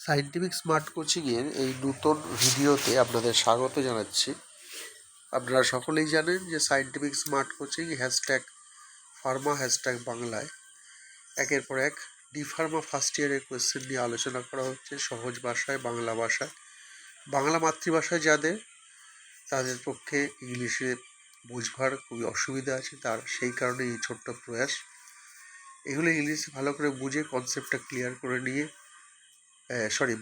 Scientific smart কোচিংয়ের এই নতুন ভিডিওতে আপনাদের স্বাগত জানাচ্ছি। আপনারা সকলেই জানেন যে সায়েন্টিফিক স্মার্ট কোচিং #ফার্মা #বাংলায় একের পর এক ডি-ফার্মা ফার্স্ট ইয়ারের কোয়েশ্চেন নিয়ে আলোচনা করা হচ্ছে সহজ ভাষায়, বাংলা ভাষায়। বাংলা মাতৃভাষায় তাদের পক্ষে ইংলিশে বুঝবার খুবই অসুবিধা আছে, তার সেই কারণে এই ছোট্ট প্রয়াস। এগুলো ইংলিশে ভালো করে বুঝে কনসেপ্টটা ক্লিয়ার করে নিয়ে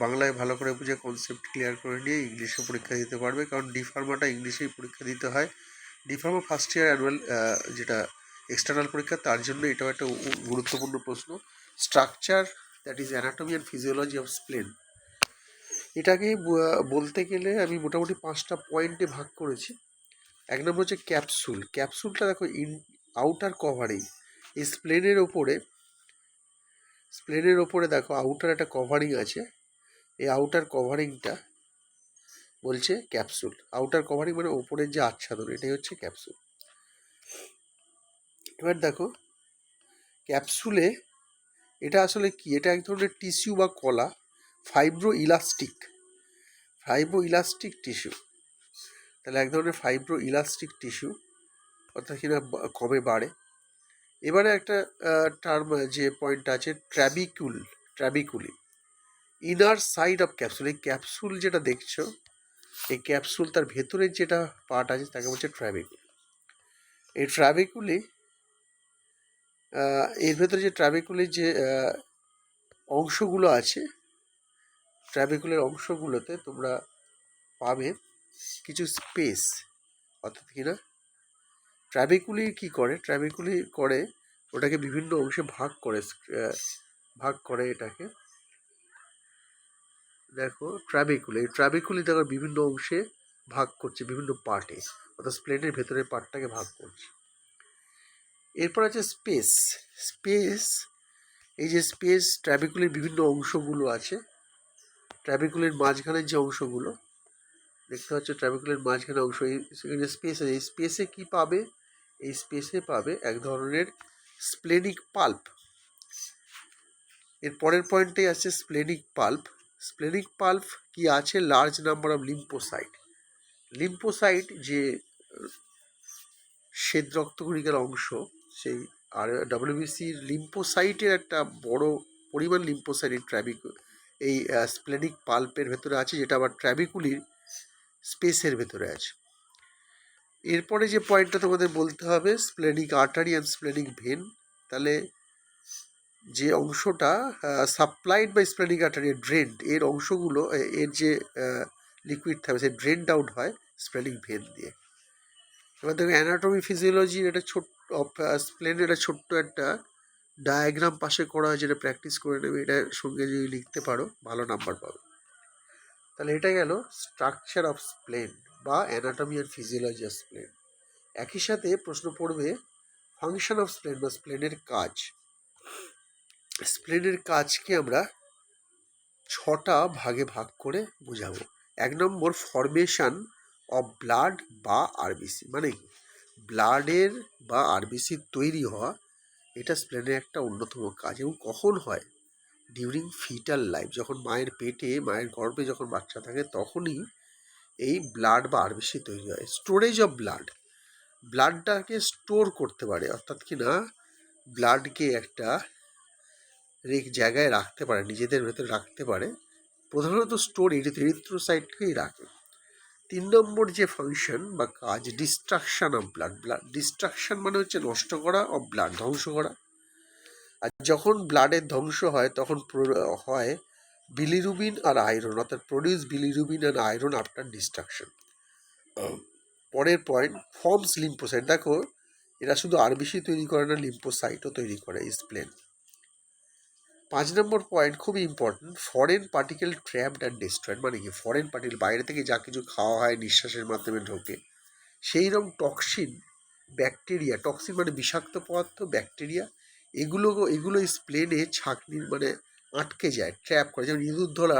বাংলায় ভালো করে বুঝে কনসেপ্ট ক্লিয়ার করে নিয়ে ইংলিশে পরীক্ষা দিতে পারবে, কারণ ডি-ফার্মাটা ইংলিশেই পরীক্ষা দিতে হয়। ডি-ফার্মা ফার্স্ট ইয়ার অ্যানুয়াল যেটা এক্সটার্নাল পরীক্ষা, তার জন্য এটাও একটা গুরুত্বপূর্ণ প্রশ্ন। Structure, that is anatomy and physiology of spleen. এটাকে বলতে গেলে আমি মোটামুটি 5টা পয়েন্টে ভাগ করেছি। 1 নম্বর হচ্ছে ক্যাপসুল। ক্যাপসুলটা দেখো আউটার কভারিং। এই স্প্লেনের ওপরে দেখো আউটার একটা কভারিং আছে। এই আউটার কভারিংটা বলছে ক্যাপসুল। আউটার কভারিং মানে ওপরের যে আচ্ছাদন, এটাই হচ্ছে ক্যাপসুল। এবার দেখো ক্যাপসুলে এটা আসলে কি, এটা এক ধরনের টিস্যু বা কলা, ফাইব্রো ইলাস্টিক টিস্যু। তাহলে এক ধরনের ফাইব্রো ইলাস্টিক টিস্যু, অর্থাৎ কিনা কমে বাড়ে। এবারে একটা টার্ম যে পয়েন্ট আছে ট্র্যাবিকুলি, ইনার সাইড অফ ক্যাপসুল। এই ক্যাপসুল যেটা দেখছো, এই ক্যাপসুল তার ভেতরের যেটা পার্ট আছে তাকে বলছে ট্র্যাবিকুলি। এই ট্র্যাবিকুলি, এর ভেতরে যে ট্র্যাবিকুলির যে অংশগুলো আছে, ট্র্যাবিকুলের অংশগুলোতে তোমরা পাবে কিছু স্পেস, অর্থাৎ কিনা ট্র্যাবিকুলি কি করে ওটাকে বিভিন্ন অংশে ভাগ করে এটাকে। দেখো এই ট্র্যাবিকুলি দেখো বিভিন্ন অংশে ভাগ করছে, বিভিন্ন পার্টে, অর্থাৎ স্প্লেনের ভেতরের পার্টটাকে ভাগ করছে। এরপর আছে স্পেস। এই যে স্পেস, ট্র্যাবিকুলির বিভিন্ন অংশগুলো আছে, ট্র্যাবিকুলির মাঝখানের যে অংশগুলো দেখতে পাচ্ছ, ট্র্যাবিকুলির মাঝখানে অংশ, সেখানে স্পেস আছে। এই স্পেসে কি পাবে? এই স্পেসে পাবে এক ধরনের স্প্লেনিক পাল্প। এর পরের পয়েন্টে আছে স্প্লেনিক পাল্প কি আছে? লার্জ নাম্বার অফ লিম্পোসাইট যে শ্বেত রক্তকণিকার অংশ, সেই আর ডব্লিউবিসির লিম্পোসাইটের একটা বড় পরিমাণ লিম্পোসাইট এই স্প্লেনিক পাল্পের ভেতরে আছে, যেটা আবার ট্র্যাবিকুলির স্পেসের ভেতরে আছে। এরপরে যে পয়েন্টটা তোমাদের বলতে হবে, splenic artery and splenic vein. তাহলে যে অংশটা supplied by splenic artery drained, এর অংশগুলো, এর যে লিকুইড থাকবে সে ড্রেন্ড আউট হয় স্প্লেনিক ভেন দিয়ে। এবার দেখো অ্যানাটমি ফিজিওলজির একটা স্প্লেনের একটা ছোট্ট একটা ডায়াগ্রাম পাশে করা হয়, যেটা প্র্যাকটিস করে নেবে। এটার সঙ্গে যদি লিখতে পারো ভালো নাম্বার পাবে। তাহলে এটা গেল স্ট্রাকচার অফ স্প্লেন বা অ্যানাটমি অ্যান্ড ফিজিওলজি অফ স্প্লেন। একই সাথে প্রশ্ন পড়বে ফাংশন অফ স্প্লেন বা স্প্লেনের কাজ। স্প্লেনের কাজকে আমরা 6টা ভাগে ভাগ করে বোঝাবো। 1 নম্বর ফরমেশন অফ ব্লাড বা আরবিসি, মানে কি ব্লাডের বা আরবিসির তৈরি হওয়া, এটা স্প্লেনের একটা অন্যতম কাজ। এবং কখন হয়? ডিউরিং ফিটাল লাইফ, যখন মায়ের পেটে, মায়ের গর্ভে যখন বাচ্চা থাকে, তখনই এই ব্লাড বা আরবিসি তৈরি হয়। স্টোরেজ অফ ব্লাডটাকে স্টোর করতে পারে, অর্থাৎ কিনা ব্লাডকে একটা জায়গায় রাখতে পারে, নিজেদের ভেতরে রাখতে পারে। প্রধানত স্টোর এরিথ্রোসাইটকেই রাখে। 3 নম্বর যে ফাংশন বা কাজ, ডিস্ট্রাকশন অফ ডিস্ট্রাকশন মানে হচ্ছে নষ্ট করা, অফ ব্লাড ধ্বংস করা। আর যখন ব্লাডের ধ্বংস হয় তখন হয় বিলিরুবিন আর আয়রন, অর্থাৎ প্রডিউস বিলিরুবিন আর আয়রন আফটার ডিস্ট্রাকশন। পরের পয়েন্ট, ফর্মস লিম্পোসাইট। দেখো এরা শুধু আরবিসি তৈরি করে না, লিম্পোসাইটও তৈরি করে স্প্লেন। 5 নম্বর পয়েন্ট খুবই important, foreign particle trapped and destroyed. মানে কি ফরেন পার্টিকেল, বাইরে থেকে যা কিছু খাওয়া হয়, নিঃশ্বাসের মাধ্যমে ঢোকে, সেই রকম ব্যাকটেরিয়া, টক্সিন মানে বিষাক্ত পদার্থ, ব্যাকটেরিয়া, এগুলো স্প্লেনে ছাঁকনির মানে আটকে যায়, ট্র্যাপ করে। যেমন ইঁদুর ধরা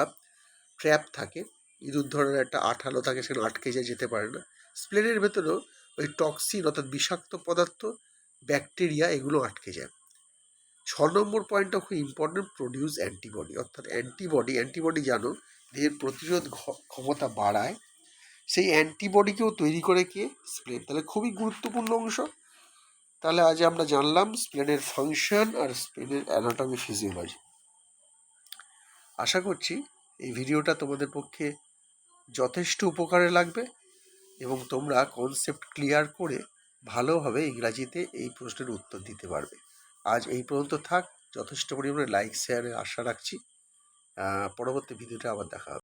ট্র্যাপ থাকে, ইঁদুর ধরার একটা আঠালো থাকে, সেখানে আটকে যায়, যেতে পারে না। স্প্লেনের ভেতরেও ওই টক্সিন, অর্থাৎ বিষাক্ত পদার্থ, ব্যাকটেরিয়া, এগুলো আটকে যায়। নম্বর পয়েন্টটা খুব ইম্পর্টেন্ট, প্রডিউস অ্যান্টিবডি, অর্থাৎ অ্যান্টিবডি জানো দেহের প্রতিরোধ ক্ষমতা বাড়ায়, সেই অ্যান্টিবডিকেও তৈরি করে কে? স্প্লেন। তাহলে খুবই গুরুত্বপূর্ণ অংশ। তাহলে আজ আমরা জানলাম স্প্লেনের ফাংশন আর স্প্লেনের অ্যানাটমি ফিজিওলজি। আশা করছি এই ভিডিওটা তোমাদের পক্ষে যথেষ্ট উপকারে লাগবে এবং তোমরা কনসেপ্ট ক্লিয়ার করে ভালোভাবে ইংরাজিতে এই প্রশ্নের উত্তর দিতে পারবে। আজ এই পর্যন্ত থাক, যথেষ্ট পরিমাণে লাইক শেয়ারের আশা রাখছি। পরবর্তী ভিডিওটা আবার দেখা হবে।